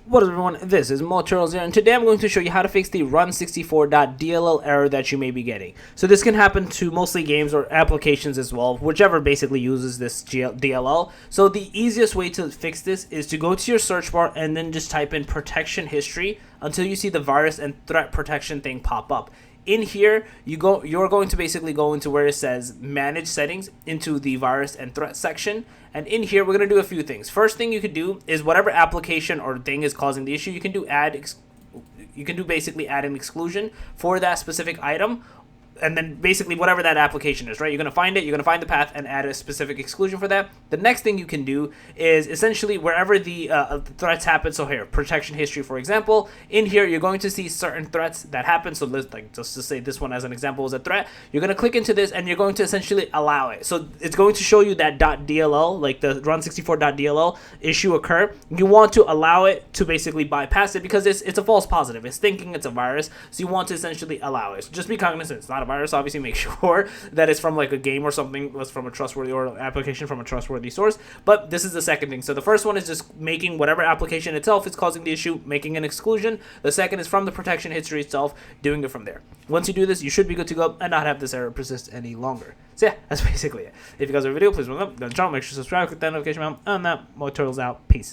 What is up, everyone? This is Moturals here, and today I'm going to show you how to fix the rune64.dll error that you may be getting. So this can happen to mostly games or applications as well, whichever basically uses this DLL. So the easiest way to fix this is to go to your search bar and then just type in protection history until you see the virus and threat protection thing pop up. In here, you're going to basically go into where it says manage settings into the virus and threat section. And in here, we're going to do a few things. First thing you could do is whatever application or thing is causing the issue, you can do basically add an exclusion for that specific item. And then basically whatever that application is, right? You're going to find it, you're going to find the path and add a specific exclusion for that. The next thing you can do is essentially wherever the threats happen. So here, protection history, for example, in here, you're going to see certain threats that happen. So let's, like, just to say this one as an example is a threat, you're going to click into this and you're going to essentially allow it. So it's going to show you that .dll, like the rune64.dll issue occur. You want to allow it to basically bypass it because it's a false positive. It's thinking it's a virus. So you want to essentially allow it. So just be cognizant. It's not a virus. Obviously, make sure that it's from like a game or something that's from a trustworthy or application from a trustworthy source. But this is the second thing. So the first one is just making whatever application itself is causing the issue, making an exclusion. The second is from the protection history itself, doing it from there. Once you do this, you should be good to go and not have this error persist any longer. So yeah, that's basically it. If you guys have a video, please subscribe to the channel, make sure to subscribe, click that notification bell, and that Moturals out. Peace.